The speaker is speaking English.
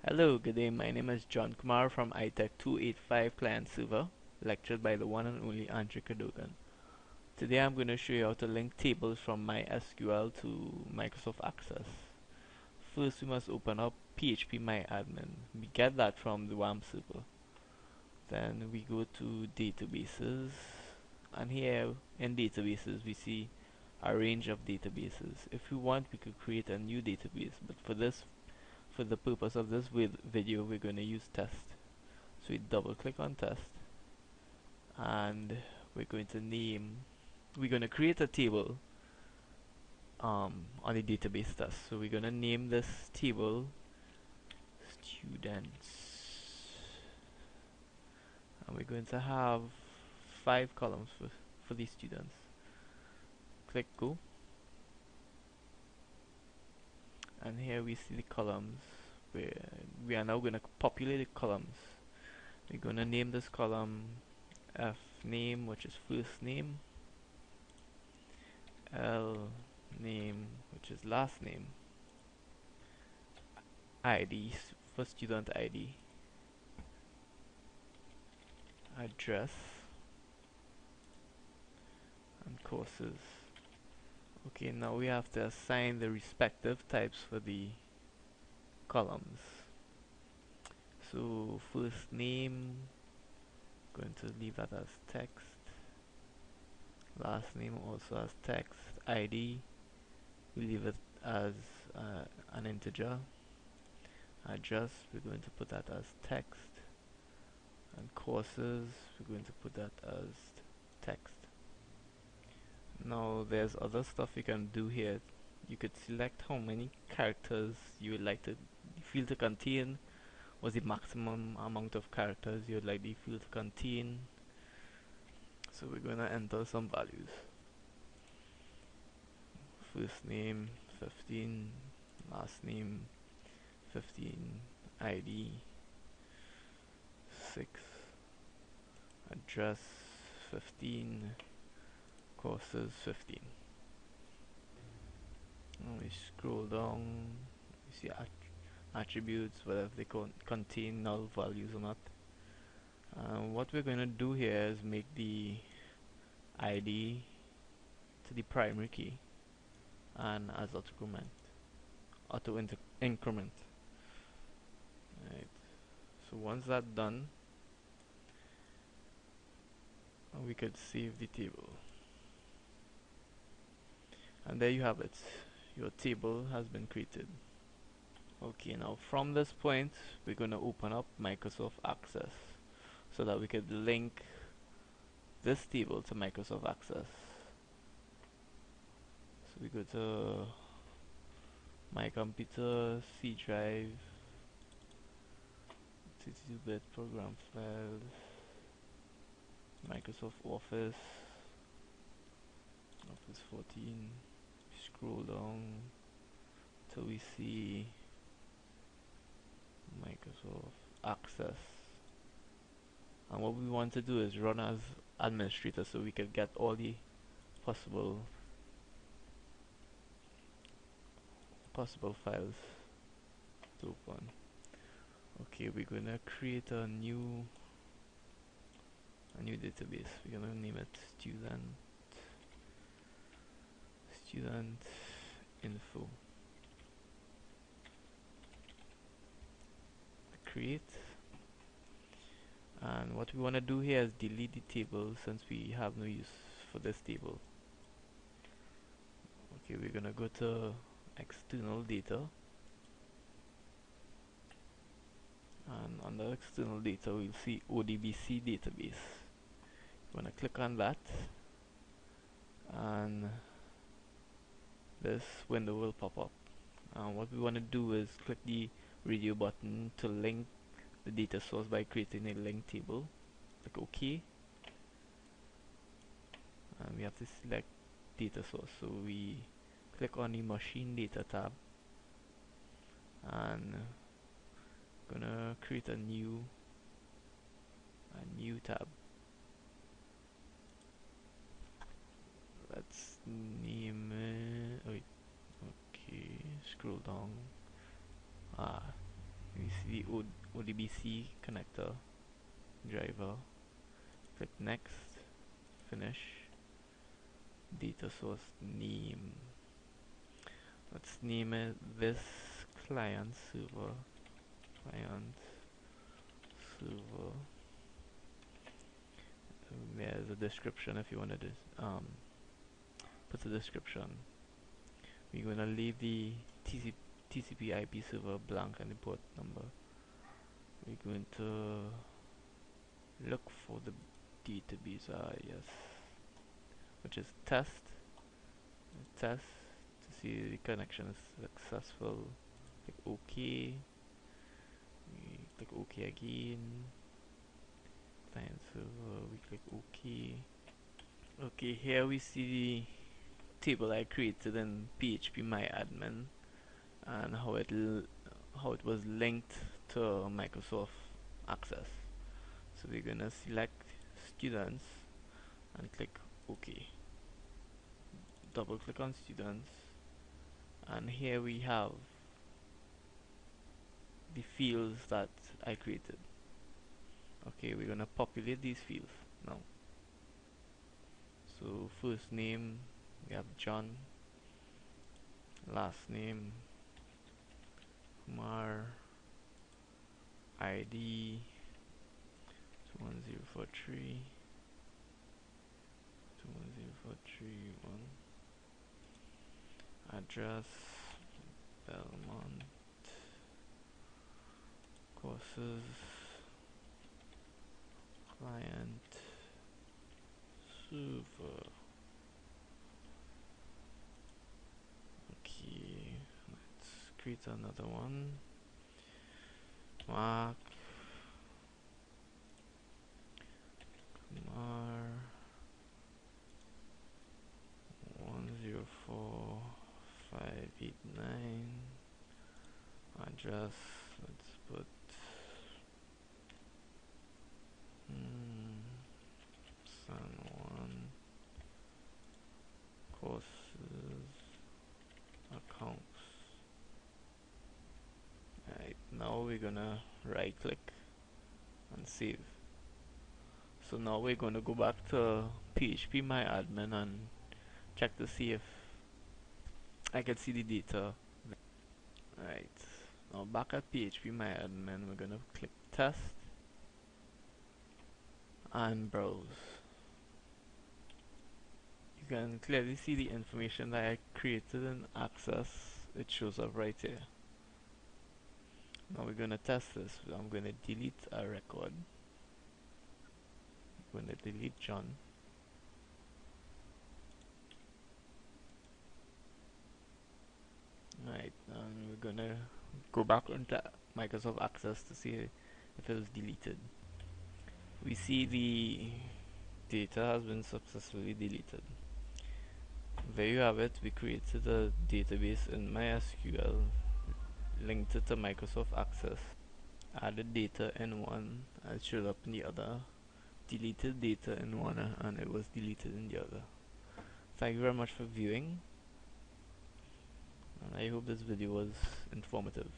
Hello, good day. My name is John Kumar from iTech 285 Client Server, lectured by the one and only Andrew Cadogan. Today I'm going to show you how to link tables from MySQL to Microsoft Access. First, we must open up phpMyAdmin. We get that from the WAMP server. Then we go to databases, and here in databases we see a range of databases. If we want, we could create a new database, but for the purpose of this video, we're going to use test. So we double click on test, and we're going to create a table on the database test. So we're going to name this table students, and we're going to have 5 columns for these students. Click go, and here we see the columns where we are now going to populate the columns. We're going to name this column F name, which is first name, L name, which is last name, ID for student ID, address, and courses. Okay, now we have to assign the respective types for the columns. So first name, going to leave that as text. Last name also as text. ID, we leave it as an integer. Address, we're going to put that as text. And courses, we're going to put that as text. Now there's other stuff you can do here. You could select how many characters you would like the field to contain. What's the maximum amount of characters you would like the field to contain. So we're going to enter some values. First name 15, last name 15, ID 6, address 15, courses 15. And we scroll down, we see attributes, whether they contain null values or not. What we're going to do here is make the ID to the primary key and as auto increment. Right. So once that's done, we could save the table. And there you have it. Your table has been created. Okay, now from this point, we're going to open up Microsoft Access so that we could link this table to Microsoft Access. So we go to My Computer, C drive, 32-bit program files, Microsoft Office, Office 14. Scroll down till we see Microsoft Access, and what we want to do is run as administrator so we can get all the possible files to open. Okay, we're gonna create a new database. We're gonna name it student info. Create, and what we want to do here is delete the table since we have no use for this table. Okay, we're gonna go to external data, and under external data we'll see ODBC database. We're gonna click on that, and this window will pop up. What we want to do is click the radio button to link the data source by creating a link table. Click OK, and we have to select data source. So we click on the machine data tab, and gonna create a new tab. Let's name it. Oh wait, okay, scroll down. We see the ODBC connector driver. Click next, finish, data source name. Let's name it this client server, client server. There's a description if you want to put a description. We're going to leave the TCP IP server blank and the port number. We're going to look for the database, yes, which is test to see the connection is successful. Click OK. We click OK again. Client server. We click OK. Okay, here we see the table I created in PHP and how it was linked to Microsoft Access. So we're gonna select students and click OK. Double click on students, and here we have the fields that I created. Okay, we're gonna populate these fields now. So first name, we have John. Last name, Kumar. ID 21043 21043 address Belmont, courses, client server. Okay, let's create another one. Mark Kumar 104589 address, let's put San Juan, courses, accounts. Right, now we're gonna right click and save. So now we're gonna go back to PHP and check to see if I can see the data. Right, now back at PHP we're gonna click test and browse. You can clearly see the information that I created in Access. It shows up right here. Now we're gonna test this. I'm gonna delete a record. I'm gonna delete John. Right, and we're gonna go back into Microsoft Access to see if it was deleted. We see the data has been successfully deleted. There you have it. We created a database in MySQL, linked it to Microsoft Access, added data in one and it showed up in the other, deleted data in one and it was deleted in the other. Thank you very much for viewing, and I hope this video was informative.